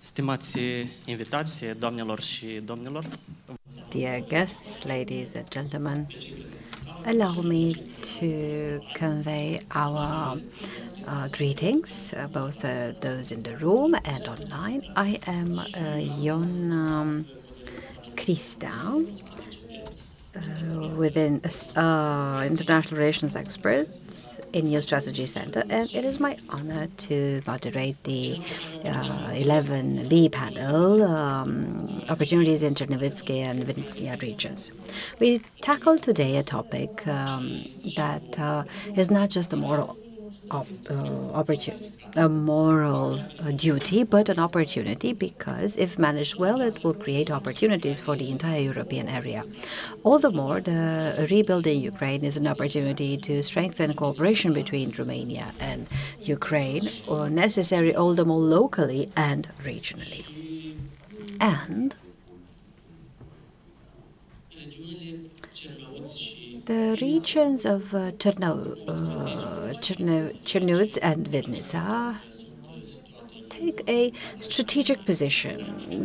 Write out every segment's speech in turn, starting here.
Stimați invitați, doamnelor și domnilor. Dear guests, ladies and gentlemen, allow me to convey our greetings, both those in the room and online. I am Jon CRISTEA, within International Relations Experts in New Strategy Center, and it is my honor to moderate the 11B panel, Opportunities in Chernivtsi and Vinnytsia regions. We tackle today a topic that is not just a moral duty, but an opportunity, because if managed well, it will create opportunities for the entire European area. All the more, the rebuilding Ukraine is an opportunity to strengthen cooperation between Romania and Ukraine, or necessary all the more locally and regionally. And the regions of Chernivtsi and Vinnytsia take a strategic position,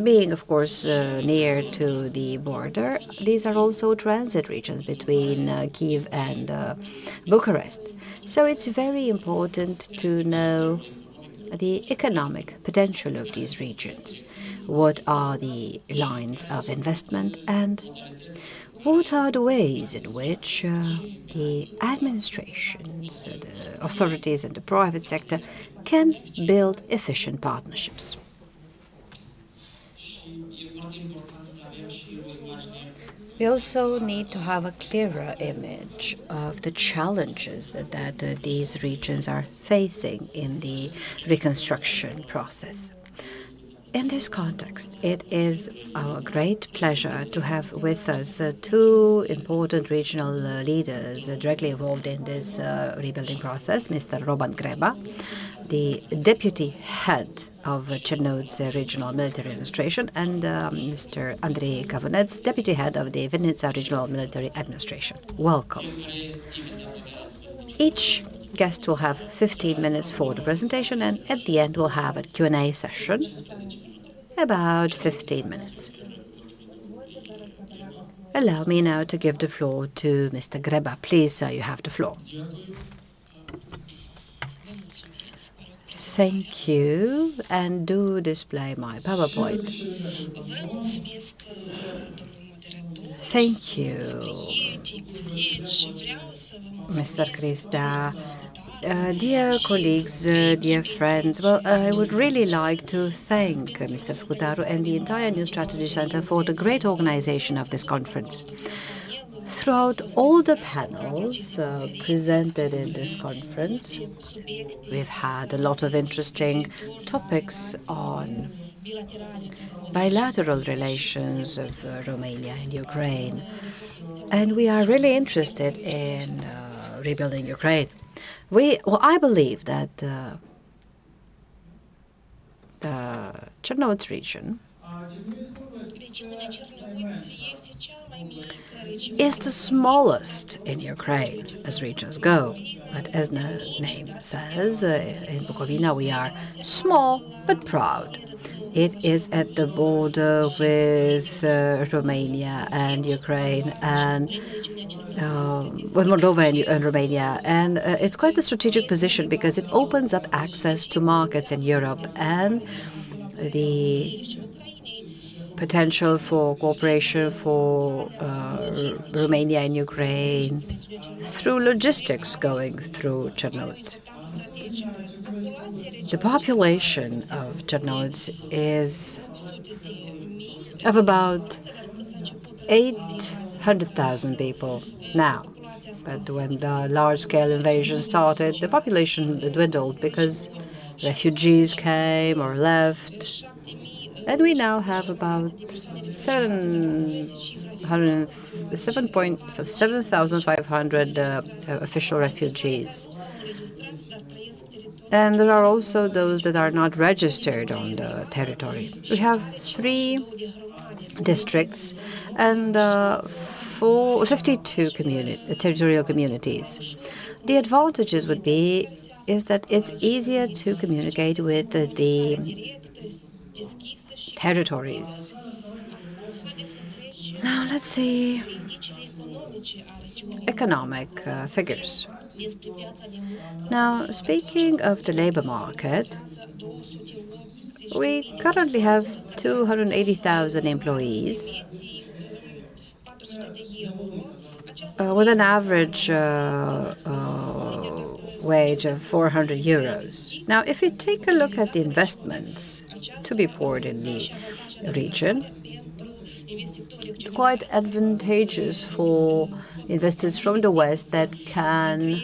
being, of course, near to the border. These are also transit regions between Kyiv and Bucharest. So it's very important to know the economic potential of these regions. What are the lines of investment, and what are the ways in which the administrations, the authorities and the private sector can build efficient partnerships? We also need to have a clearer image of the challenges that these regions are facing in the reconstruction process. In this context, it is our great pleasure to have with us two important regional leaders directly involved in this rebuilding process, Mr. Roman Greba, the deputy head of Chernivtsi Regional Military Administration, and Mr. Andrii KAVUNETS, deputy head of the Vinnytsia Regional Military Administration. Welcome. Each guest will have 15 minutes for the presentation, and at the end we'll have a Q&A session, about 15 minutes. Allow me now to give the floor to Mr. Greba. Please, sir, you have the floor. Thank you, and do display my PowerPoint. Thank you, Mr. CRISTEA. Dear colleagues, dear friends, well, I would really like to thank Mr. Scutaru and the entire New Strategy Center for the great organization of this conference. Throughout all the panels presented in this conference, we've had a lot of interesting topics on bilateral relations of Romania and Ukraine. And we are really interested in rebuilding Ukraine. I believe that the Chernivtsi region is the smallest in Ukraine as regions go. But as the name says, in Bukovina we are small but proud. It is at the border with Romania and Ukraine, and with Moldova and Romania. And it's quite a strategic position because it opens up access to markets in Europe and the potential for cooperation for Romania and Ukraine through logistics going through Chernivtsi. The population of Chernivtsi is of about 800,000 people now. But when the large-scale invasion started, the population dwindled because refugees came or left. And we now have about 7,500 official refugees. And there are also those that are not registered on the territory. We have 3 districts and 52 territorial communities. The advantages is that it's easier to communicate with the territories. Now let's see economic figures. Now, speaking of the labor market, we currently have 280,000 employees with an average wage of 400 euros. Now, if you take a look at the investments to be poured in the region, it's quite advantageous for investors from the West that can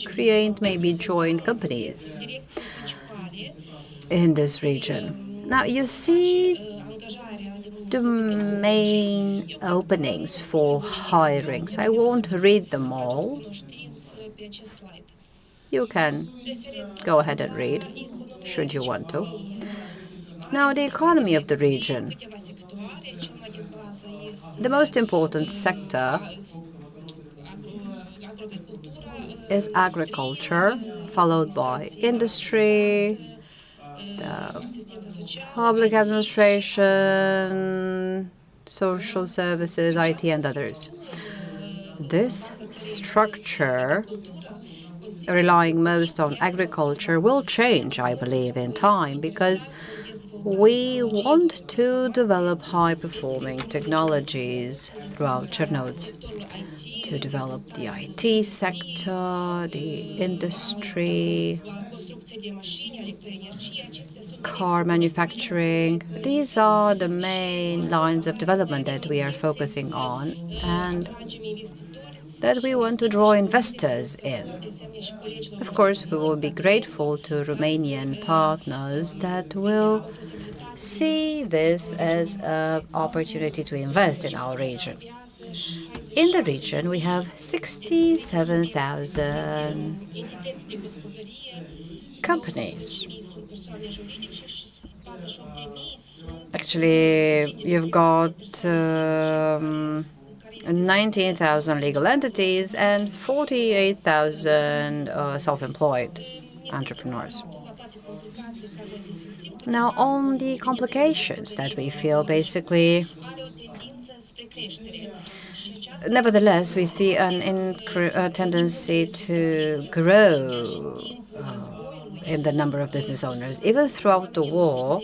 create maybe joint companies in this region. Now, you see the main openings for hirings. I won't read them all. You can go ahead and read, should you want to. Now, the economy of the region. The most important sector is agriculture, followed by industry, public administration, social services, IT, and others. This structure, relying most on agriculture, will change, I believe, in time, because we want to develop high-performing technologies throughout Chernivtsi, to develop the IT sector, the industry, car manufacturing. These are the main lines of development that we are focusing on and that we want to draw investors in. Of course, we will be grateful to Romanian partners that will see this as an opportunity to invest in our region. In the region, we have 67,000 companies. Actually, you've got 19,000 legal entities and 48,000 self-employed entrepreneurs. Now, on the complications that we feel, basically, nevertheless, we see a tendency to grow in the number of business owners. Even throughout the war,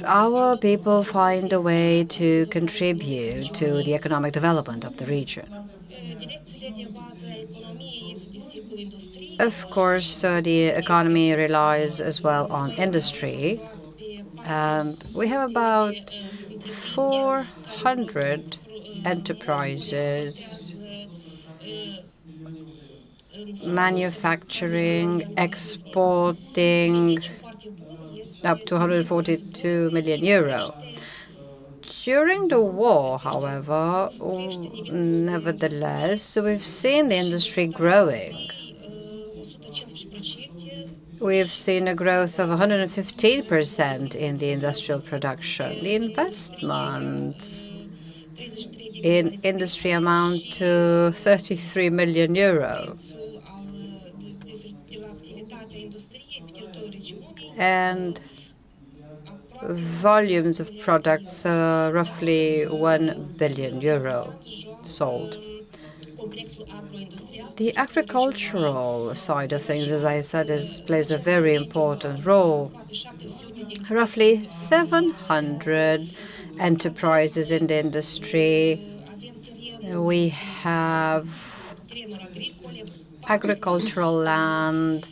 our people find a way to contribute to the economic development of the region. Of course, the economy relies as well on industry, and we have about 400 enterprises manufacturing, exporting up to 142 million euro. During the war, however, nevertheless, we've seen the industry growing. We've seen a growth of 115% in the industrial production. The investments in industry amount to 33 million euro. And volumes of products, roughly 1 billion euro sold. The agricultural side of things, as I said, plays a very important role. Roughly 700 enterprises in the industry. We have agricultural land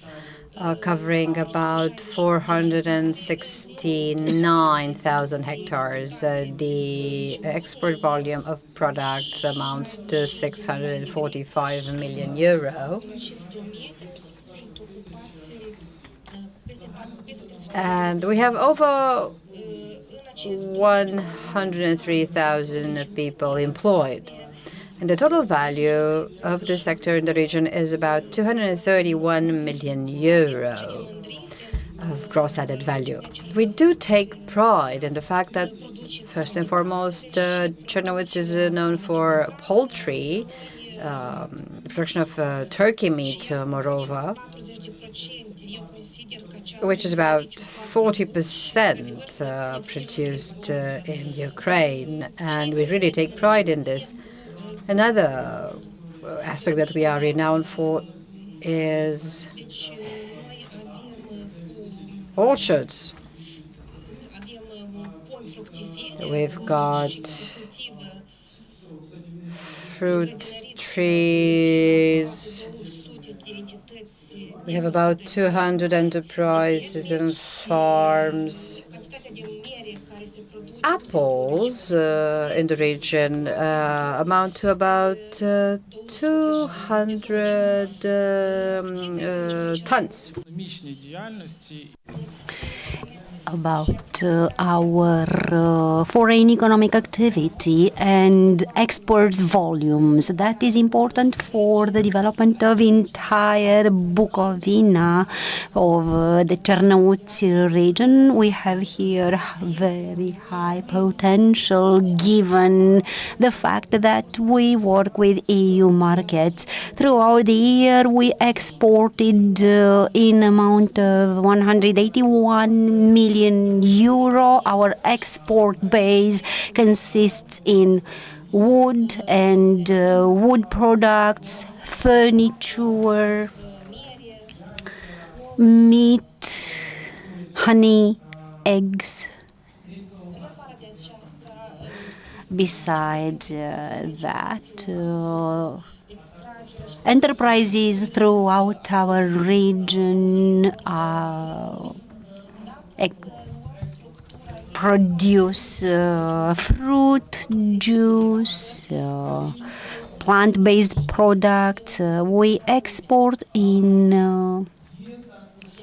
covering about 469,000 hectares. The export volume of products amounts to 645 million euro. And we have over 103,000 people employed. And the total value of this sector in the region is about 231 million euro of gross added value. We do take pride in the fact that, first and foremost, Chernivtsi is known for poultry, production of turkey meat, moreover. which is about 40% produced in Ukraine, and we really take pride in this. Another aspect that we are renowned for is orchards. We've got fruit trees. We have about 200 enterprises and farms. Apples in the region amount to about 200 tons. About our foreign economic activity and export volumes. That is important for the development of entire Bukovina, of the Chernivtsi region. We have here very high potential given the fact that we work with EU markets. Throughout the year, we exported in amount of 181 million euro. Our export base consists in wood and wood products, furniture, meat, honey, eggs. Besides that, enterprises throughout our region produce fruit juice, plant-based products. We export in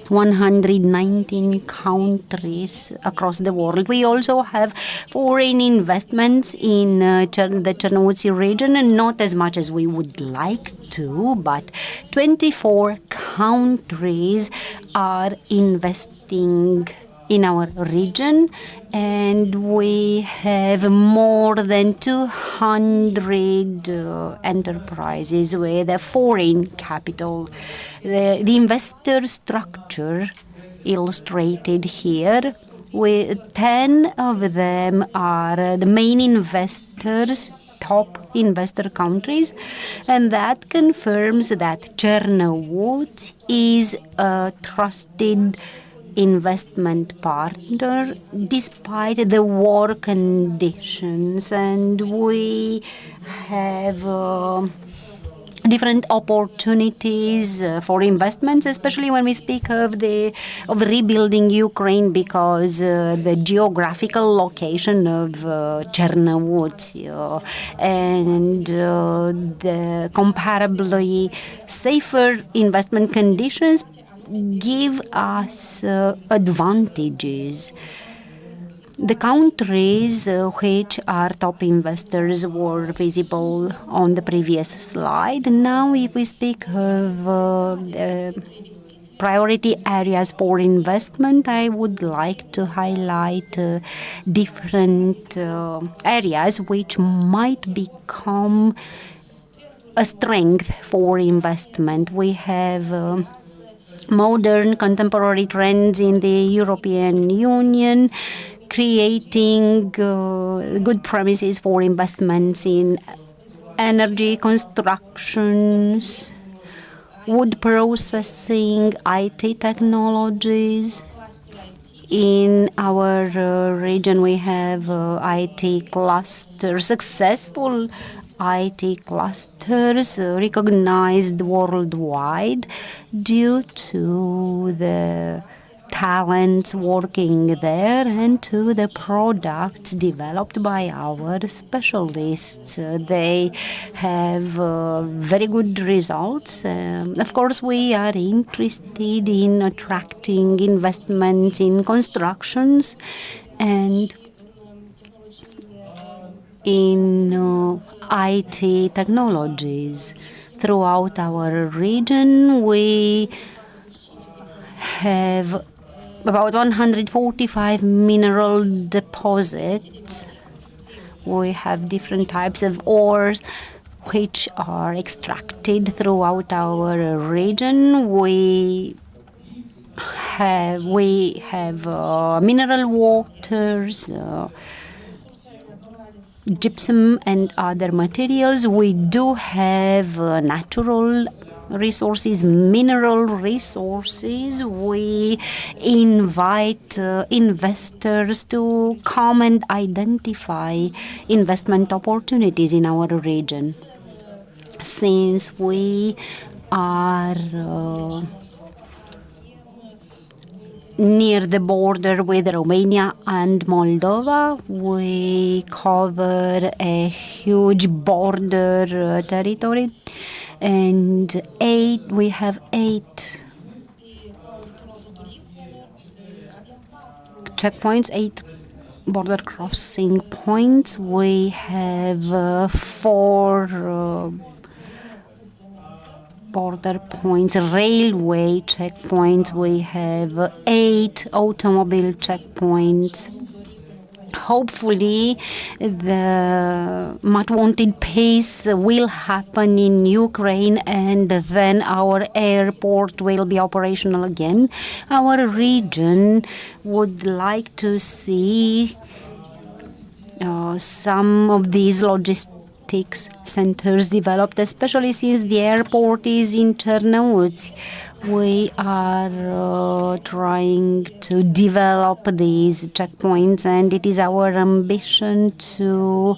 119 countries across the world. We also have foreign investments in the Chernivtsi region, and not as much as we would like to, but 24 countries are investing in our region, and we have more than 200 enterprises with a foreign capital. The investor structure illustrated here, with 10 of them are the main investors, top investor countries, and that confirms that Chernivtsi is a trusted investment partner despite the war conditions, and we have different opportunities for investments, especially when we speak of rebuilding Ukraine, because the geographical location of Chernivtsi and the comparably safer investment conditions give us advantages. The countries which are top investors were visible on the previous slide. Now, if we speak of priority areas for investment, I would like to highlight different areas which might become a strength for investment. We have modern contemporary trends in the European Union, creating good premises for investments in energy, constructions, wood processing, IT technologies. In our region, we have IT clusters, successful IT clusters recognized worldwide due to the talents working there and to the products developed by our specialists. They have very good results. Of course, we are interested in attracting investments in constructions and in IT technologies. Throughout our region, we have about 145 mineral deposits. We have different types of ores which are extracted throughout our region. We we have mineral waters, gypsum and other materials. We do have natural resources, mineral resources. We invite investors to come and identify investment opportunities in our region. Since we are near the border with Romania and Moldova, we cover a huge border territory, and we have eight checkpoints, 8 border crossing points. We have 4 border points, railway checkpoints. We have 8 automobile checkpoints. Hopefully, the much wanted peace will happen in Ukraine, and then our airport will be operational again. Our region would like to see some of these logistics centers developed, especially since the airport is in Chernivtsi. We are trying to develop these checkpoints, and it is our ambition to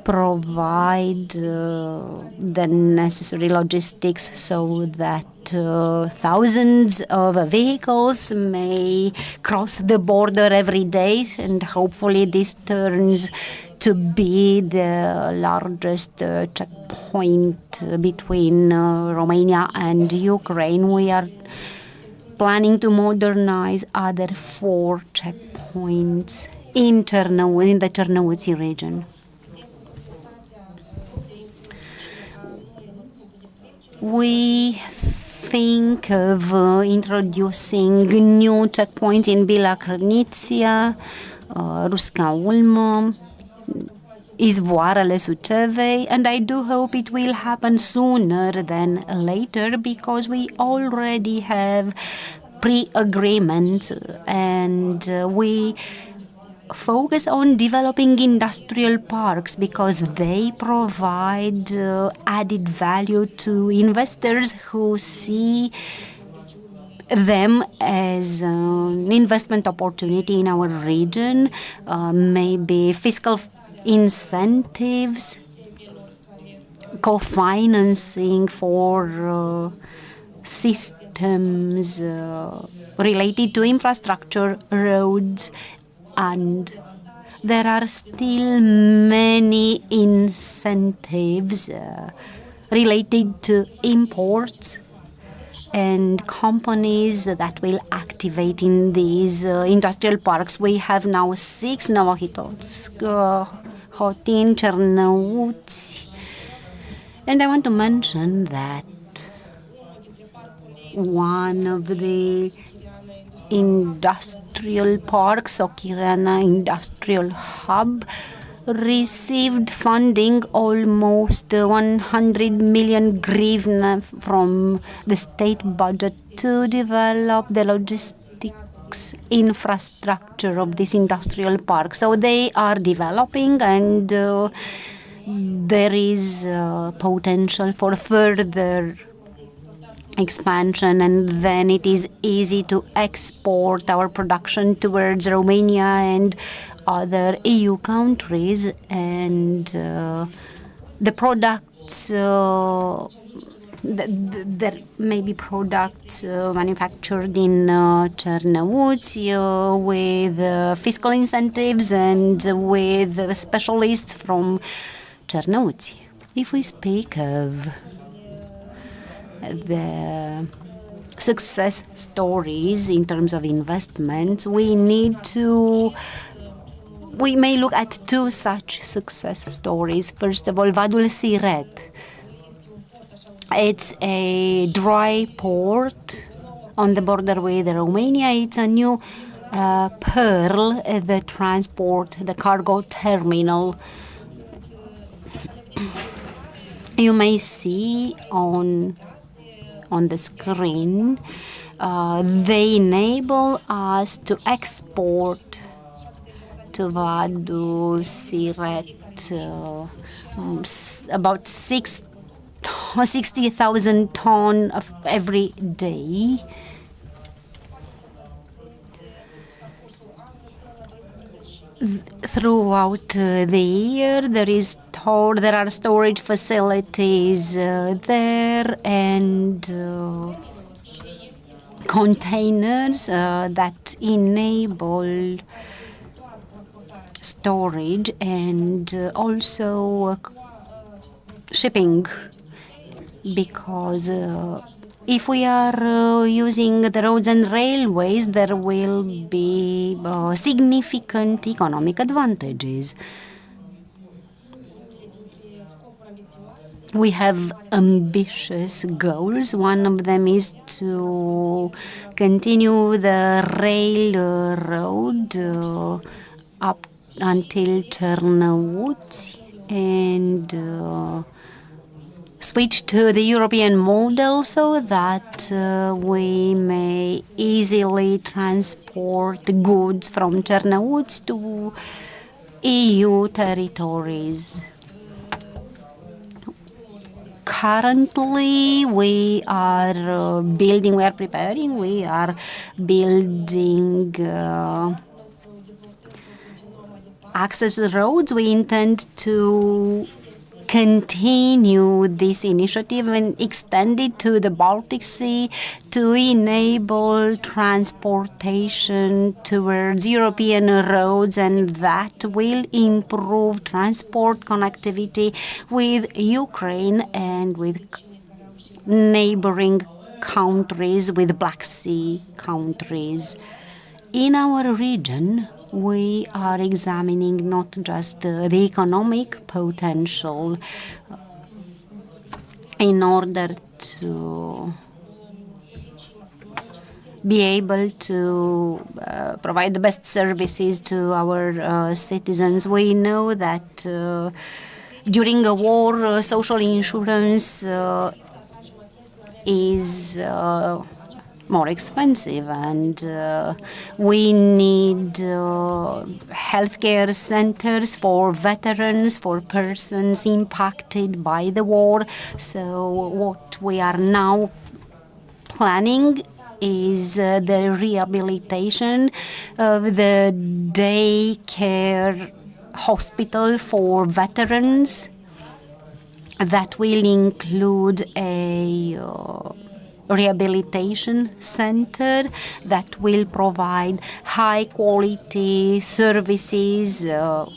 provide the necessary logistics so that thousands of vehicles may cross the border every day, and hopefully this turns to be the largest checkpoint between Romania and Ukraine. We are planning to modernize other 4 checkpoints in the Chernivtsi region. We think of introducing new checkpoints in Vinnytsia, Ruslan, Izvoarele Sucevei, and I do hope it will happen sooner than later, because we already have pre-agreement, and we focus on developing industrial parks because they provide added value to investors who see them as an investment opportunity in our region, maybe fiscal incentives, co-financing for systems related to infrastructure, roads, and there are still many incentives related to imports and companies that will activate in these industrial parks. We have now 6: Novохitov, Hotin, Chernivtsi. And I want to mention that one of the industrial parks, Okirana Industrial Hub, received funding, almost 100 million hryvnia from the state budget, to develop the logistics infrastructure of this industrial park. So they are developing, and there is potential for further expansion, and then it is easy to export our production towards Romania and other EU countries, and the products, there may be products manufactured in Chernivtsi with fiscal incentives and with specialists from Chernivtsi. If we speak of the success stories in terms of investments, we may look at 2 such success stories. First of all, Vadul Siret. It's a dry port on the border with Romania. It's a new pearl, the cargo terminal. You may see on the screen They enable us to export to Vadu, Siret, about 60,000 tons of every day. Throughout the year, there are storage facilities there, and containers that enable storage and also shipping, because if we are using the roads and railways, there will be significant economic advantages. We have ambitious goals. One of them is to continue the railroad up until Chernivtsi and switch to the European model so that we may easily transport goods from Chernivtsi to EU territories. Currently, we are building access roads. We intend to continue this initiative and extend it to the Baltic Sea to enable transportation towards European roads, and that will improve transport connectivity with Ukraine and with neighboring countries, with Black Sea countries. In our region, we are examining not just the economic potential in order to be able to provide the best services to our citizens. We know that during a war, social insurance is more expensive, and we need healthcare centers for veterans, for persons impacted by the war. So what we are now planning is the rehabilitation of the daycare hospital for veterans that will include a rehabilitation center that will provide high quality services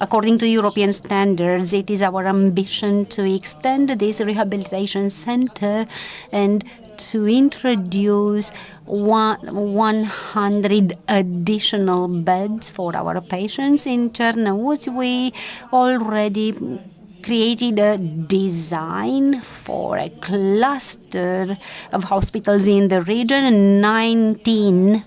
according to European standards. It is our ambition to extend this rehabilitation center and to introduce 100 additional beds for our patients. In Chernivtsi, we already created a design for a cluster of hospitals in the region, 19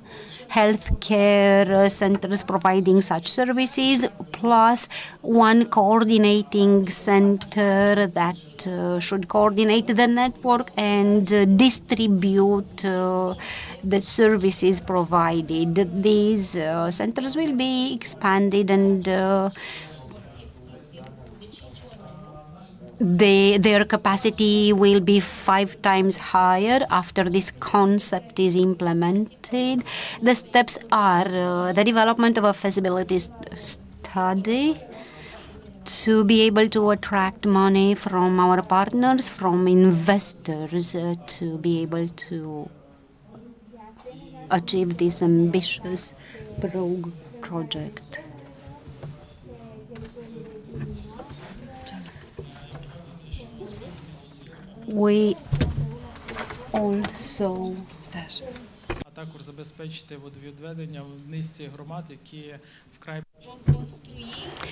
healthcare centers providing such services, plus one coordinating center that should coordinate the network and distribute the services provided. These centers will be expanded, and their capacity will be 5 times higher after this concept is implemented. The steps are the development of a feasibility study to be able to attract money from our partners, from investors, to be able to achieve this ambitious project. We also також забезпечити водовідведення в низці громад, які вкрай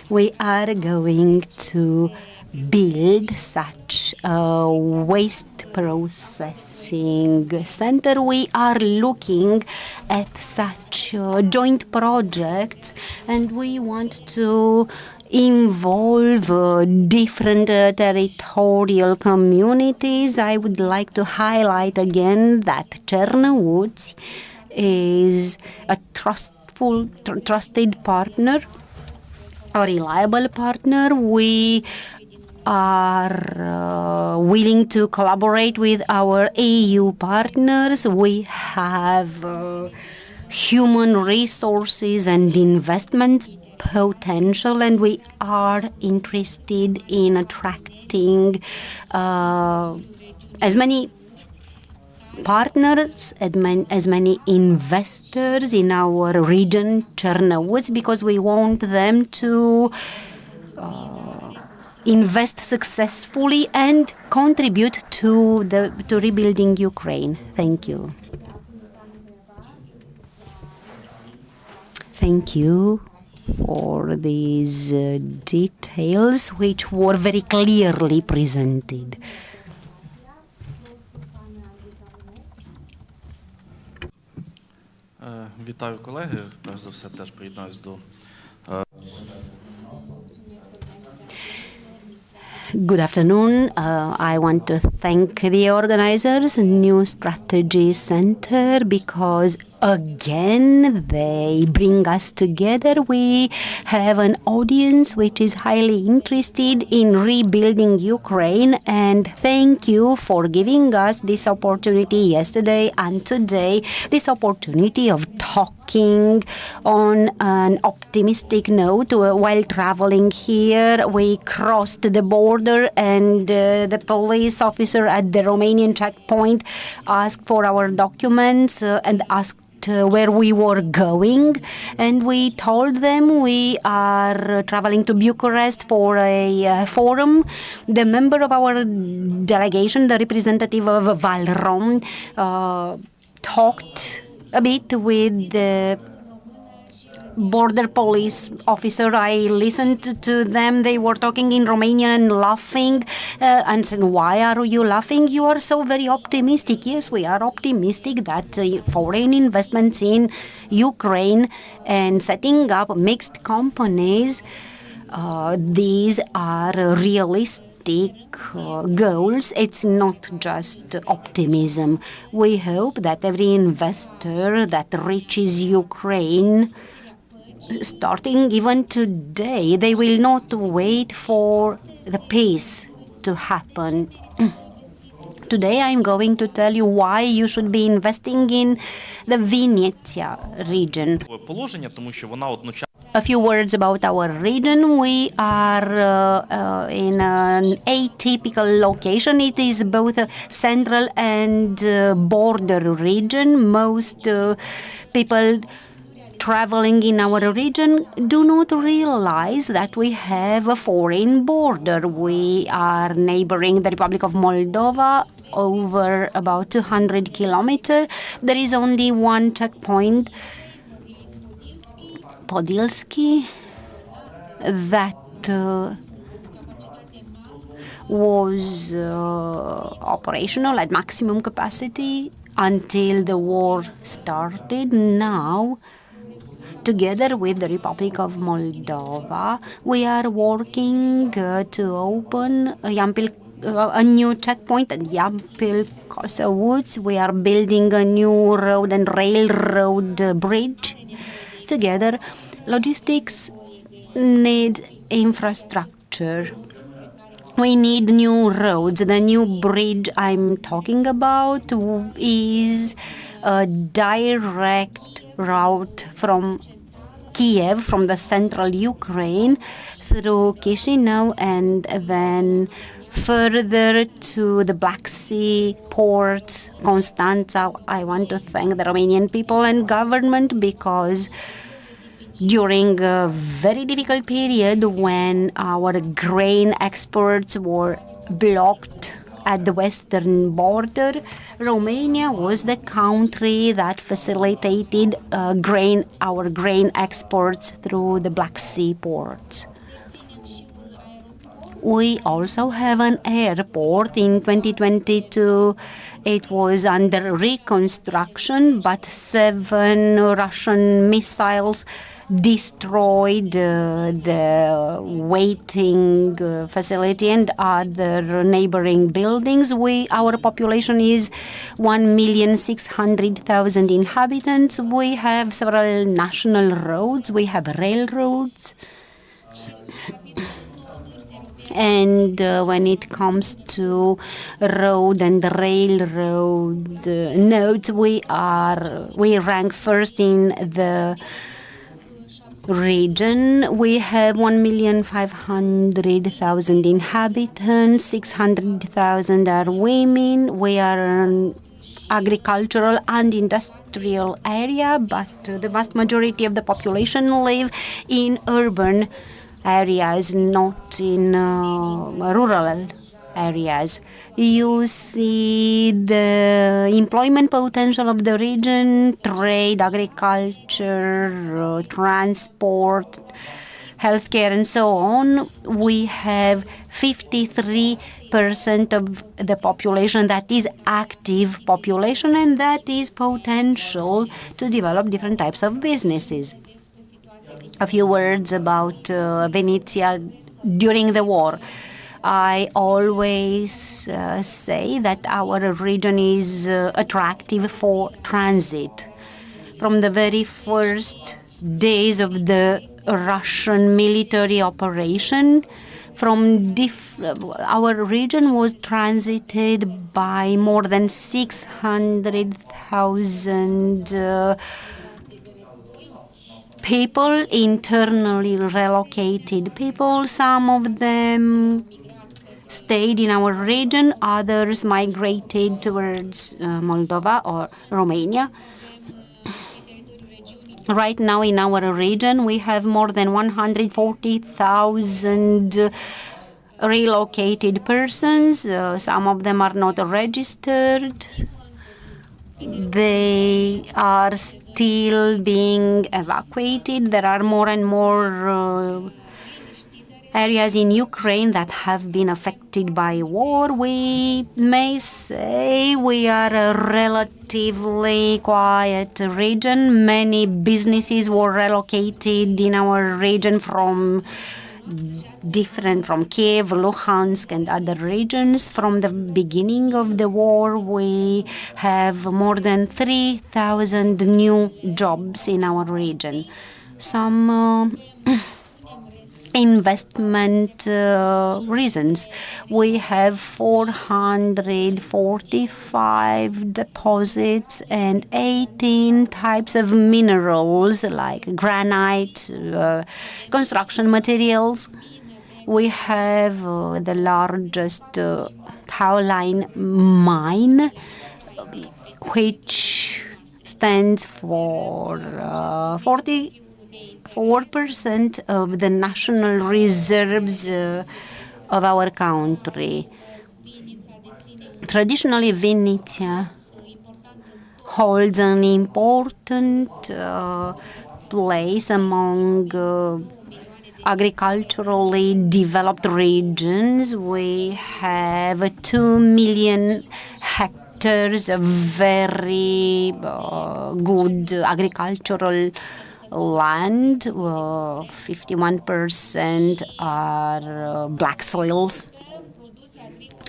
we are going to build such a waste processing center. We are looking at such joint projects, and we want to involve different territorial communities. I would like to highlight again that Chernivtsi is a trusted partner, a reliable partner. We are willing to collaborate with our EU partners. We have human resources and investment potential, and we are interested in attracting as many partners, as many investors in our region, Chernivtsi, because we want them to invest successfully and contribute to rebuilding Ukraine. Thank you. Thank you for these details, which were very clearly presented. Вітаю, колеги. Перш за все, теж приєднаюсь до Good afternoon. I want to thank the organizers, New Strategy Center, because again they bring us together. We have an audience which is highly interested in rebuilding Ukraine, and thank you for giving us this opportunity yesterday and today, this opportunity of talking on an optimistic note. While traveling here, we crossed the border, and the police officer at the Romanian checkpoint asked for our documents and asked where we were going, and we told them we are traveling to Bucharest for a forum. The member of our delegation, the representative of Valrom, talked a bit with the border police officer. I listened to them. They were talking in Romanian, laughing, and said, "Why are you laughing? You are so very optimistic." Yes, we are optimistic that foreign investments in Ukraine and setting up mixed companies, these are realistic goals. It's not just optimism. We hope that every investor that reaches Ukraine, starting even today, they will not wait for the peace to happen. Today I'm going to tell you why you should be investing in the Vinnytsia region. A few words about our region. We are in an atypical location. It is both a central and border region. Most people traveling in our region do not realize that we have a foreign border. We are neighboring the Republic of Moldova over about 200 kilometers. There is only one checkpoint, Podilsky, that was operational at maximum capacity until the war started. Now, together with the Republic of Moldova, we are working to open a new checkpoint at Yampil-Cosa Woods. We are building a new road and railroad bridge. Together, logistics need infrastructure. We need new roads. The new bridge I'm talking about is a direct route from Kiev, from the central Ukraine, through Chisinau, and then further to the Black Sea port, Constanța. I want to thank the Romanian people and government, because during a very difficult period when our grain exports were blocked at the western border, Romania was the country that facilitated our grain exports through the Black Sea ports. We also have an airport. In 2022, it was under reconstruction, but 7 Russian missiles destroyed the waiting facility and other neighboring buildings. Our population is 1,600,000 inhabitants. We have several national roads. We have railroads. And when it comes to road and railroad nodes, we rank first in the region. We have 1,500,000 inhabitants, 600,000 are women. We are an agricultural and industrial area, but the vast majority of the population live in urban areas, not in rural areas. You see the employment potential of the region: trade, agriculture, transport, healthcare, and so on. We have 53% of the population that is active population, and that is potential to develop different types of businesses. A few words about Vinnytsia during the war. I always say that our region is attractive for transit. From the very first days of the Russian military operation, our region was transited by more than 600,000 people, internally relocated people. Some of them stayed in our region, others migrated towards Moldova or Romania. Right now in our region, we have more than 140,000 relocated persons. Some of them are not registered. They are still being evacuated. There are more and more areas in Ukraine that have been affected by war. We may say we are a relatively quiet region. Many businesses were relocated in our region from Kiev, Luhansk, and other regions. From the beginning of the war, we have more than 3,000 new jobs in our region. Some investment reasons. We have 445 deposits and 18 types of minerals like granite, construction materials. We have the largest kaolin mine, which stands for 44% of the national reserves of our country. Traditionally, Vinnytsia holds an important place among agriculturally developed regions. We have 2 million hectares of very good agricultural land. 51% are black soils.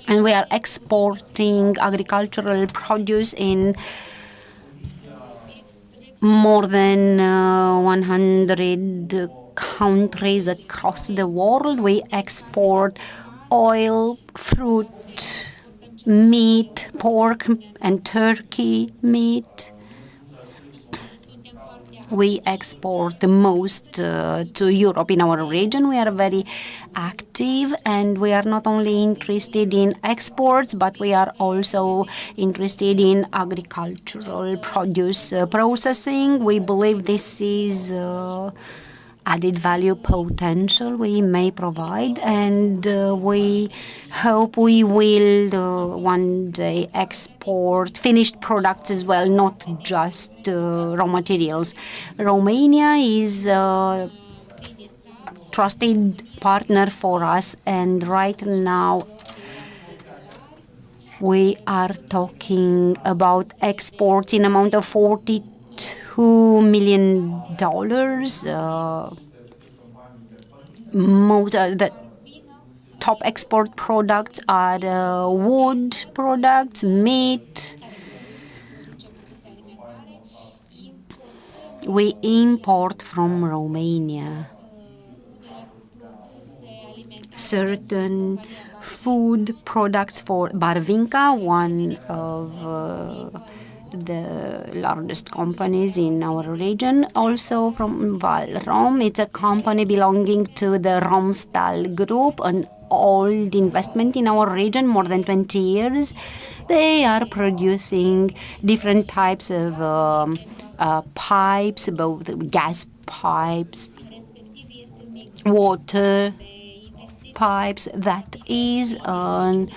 And we are exporting agricultural produce in more than 100 countries across the world. We export oil, fruit, meat, pork, and turkey meat. We export the most to Europe in our region. We are very active, and we are not only interested in exports, but we are also interested in agricultural produce processing. We believe this is added value potential we may provide, and we hope we will one day export finished products as well, not just raw materials. Romania is trusted partner for us, and right now we are talking about exports in amount of $42 million. Most of the top export products are wood products, meat. We import from Romania certain food products for Barvinca, one of the largest companies in our region. Also from Valrom, it's a company belonging to the Romstal Group, an old investment in our region, more than 20 years. They are producing different types of pipes, both gas pipes, water pipes. That is an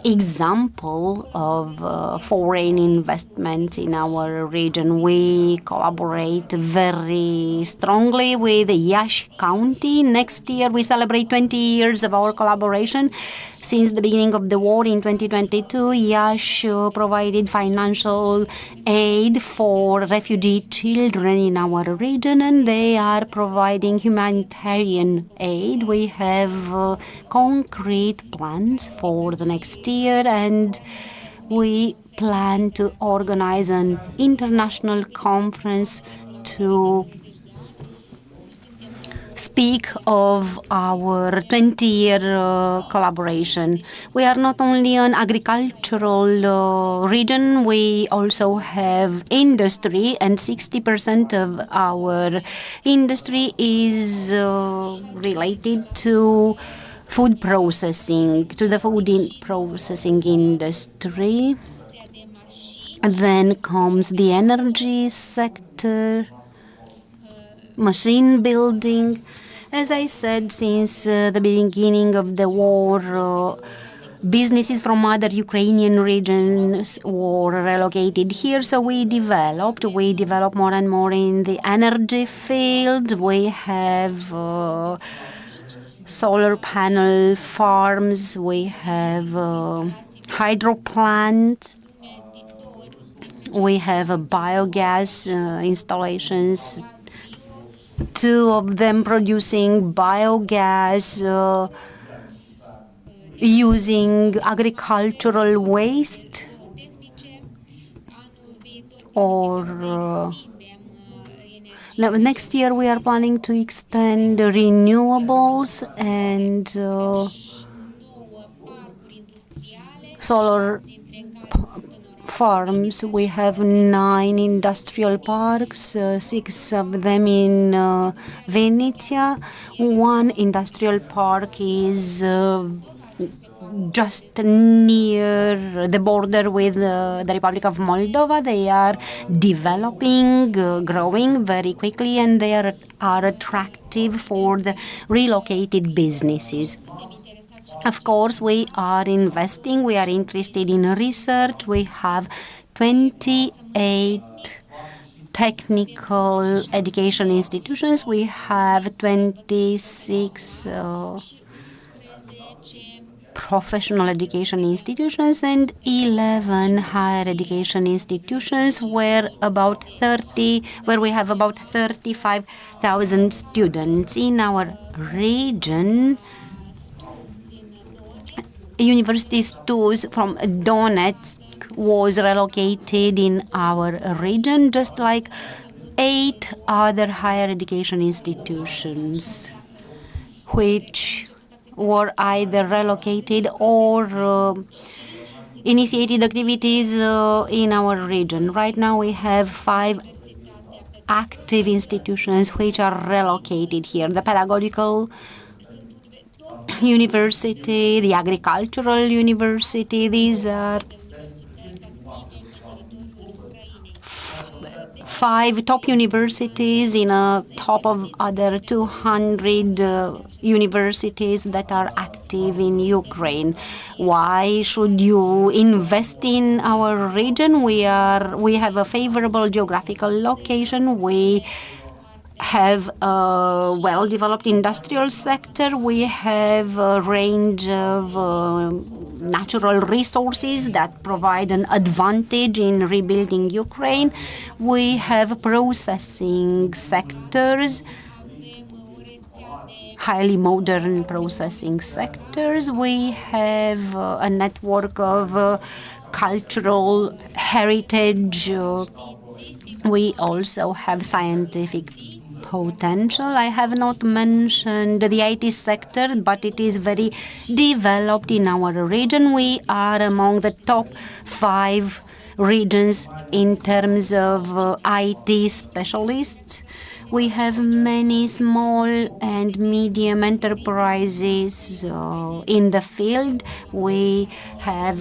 example of foreign investment in our region. We collaborate very strongly with Iași County. Next year we celebrate 20 years of our collaboration. Since the beginning of the war in 2022, Iași provided financial aid for refugee children in our region, and they are providing humanitarian aid. We have concrete plans for the next year, and we plan to organize an international conference to speak of our 20-year collaboration. We are not only an agricultural region, we also have industry, and 60% of our industry is related to food processing, to the processing industry. Then comes the energy sector, machine building. As I said, since the beginning of the war, businesses from other Ukrainian regions were relocated here, so we developed more and more in the energy field. We have solar panel farms, we have hydro plants, we have biogas installations, two of them producing biogas using agricultural waste, or next year we are planning to extend renewables and solar farms. We have 9 industrial parks, 6 of them in Vinnytsia. 1 industrial park is just near the border with the Republic of Moldova. They are developing, growing very quickly, and they are attractive for the relocated businesses. Of course, we are investing, we are interested in research. We have 28 technical education institutions. We have 26 professional education institutions and 11 higher education institutions where we have about 35,000 students in our region. University schools from Donetsk was relocated in our region, just like 8 other higher education institutions, which were either relocated or initiated activities in our region. Right now we have 5 active institutions which are relocated here. The pedagogical university, the agricultural university, these are 5 top universities in a top of other 200 universities that are active in Ukraine. Why should you invest in our region? We have a favorable geographical location. We have a well-developed industrial sector. We have a range of natural resources that provide an advantage in rebuilding Ukraine. We have processing sectors, highly modern processing sectors. We have a network of cultural heritage. We also have scientific potential. I have not mentioned the IT sector, but it is very developed in our region. We are among the top 5 regions in terms of IT specialists. We have many small and medium enterprises in the field. We have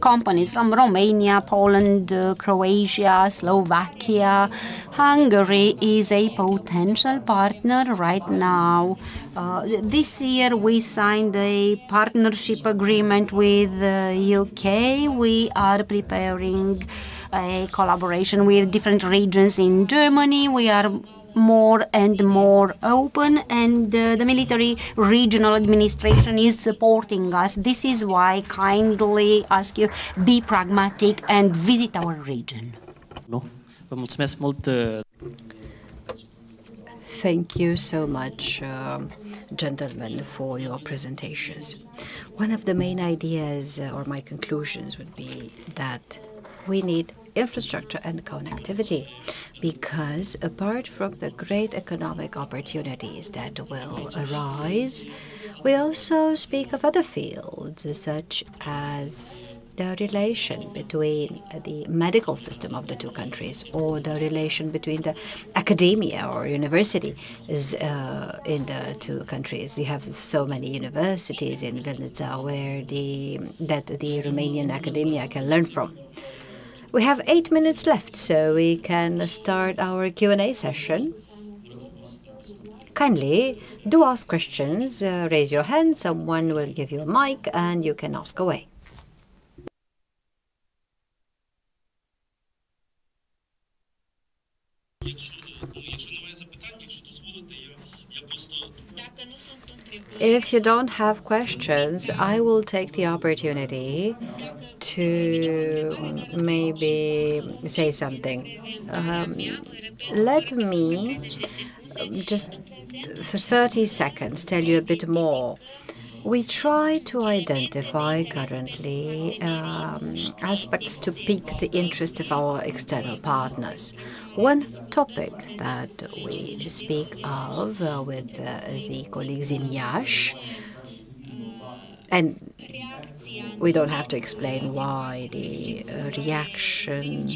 companies from Romania, Poland, Croatia, Slovakia. Hungary is a potential partner right now. This year we signed a partnership agreement with the UK. We are preparing a collaboration with different regions in Germany. We are more and more open, and the military regional administration is supporting us. This is why I kindly ask you, be pragmatic and visit our region. Nu? Vă mulțumesc mult. Thank you so much, gentlemen, for your presentations. One of the main ideas or my conclusions would be that we need infrastructure and connectivity, because apart from the great economic opportunities that will arise, we also speak of other fields, such as the relation between the medical system of the two countries, or the relation between the academia or university in the two countries. We have so many universities in Vinnytsia where the Romanian academia can learn from. We have 8 minutes left, so we can start our Q&A session. Kindly do ask questions. Raise your hand, someone will give you a mic, and you can ask away. If you don't have questions, I will take the opportunity to maybe say something. Let me just for 30 seconds tell you a bit more. We try to identify currently aspects to pique the interest of our external partners. One topic that we speak of with the colleagues in Iași, and we don't have to explain why the reaction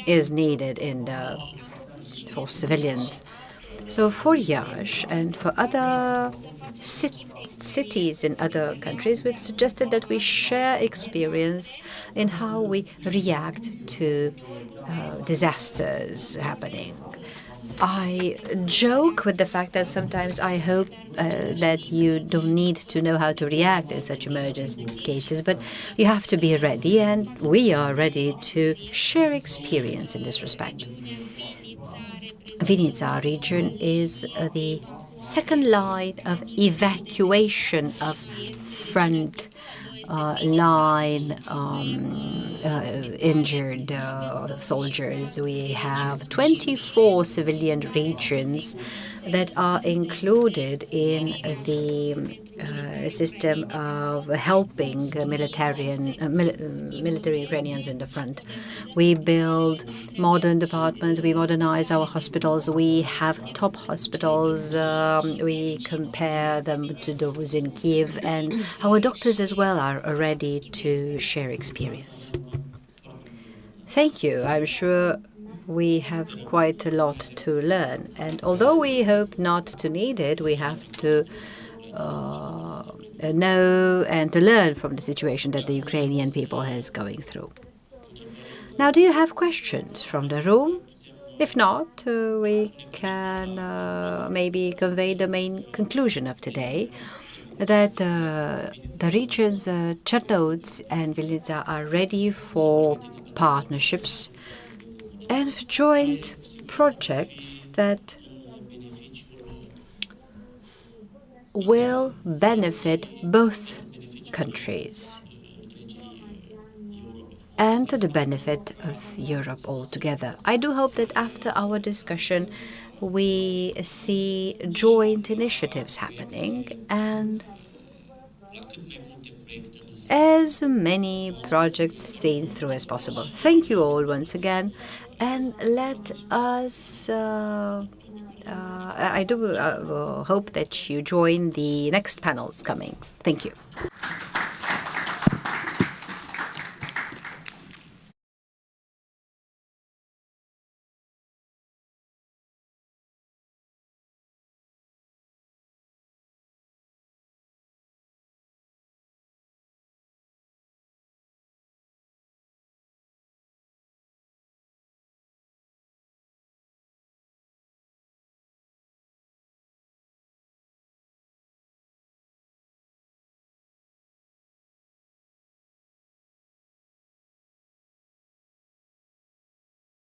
is needed for civilians. So for Iași and for other cities in other countries, we've suggested that we share experience in how we react to disasters happening. I joke with the fact that sometimes I hope that you don't need to know how to react in such emergency cases, but you have to be ready, and we are ready to share experience in this respect. Vinnytsia region is the second line of evacuation of front line injured soldiers. We have 24 civilian regions that are included in the system of helping military Ukrainians in the front. We build modern departments, we modernize our hospitals, we have top hospitals, we compare them to those in Kiev, and our doctors as well are ready to share experience. Thank you. I'm sure we have quite a lot to learn, and although we hope not to need it, we have to know and to learn from the situation that the Ukrainian people is going through. Now, do you have questions from the room? If not, we can maybe convey the main conclusion of today. that the regions Chernivtsi and Vinnytsia are ready for partnerships and joint projects that will benefit both countries and to the benefit of Europe altogether. I do hope that after our discussion we see joint initiatives happening and as many projects seen through as possible. Thank you all once again, and let us I do hope that you join the next panels coming. Thank you.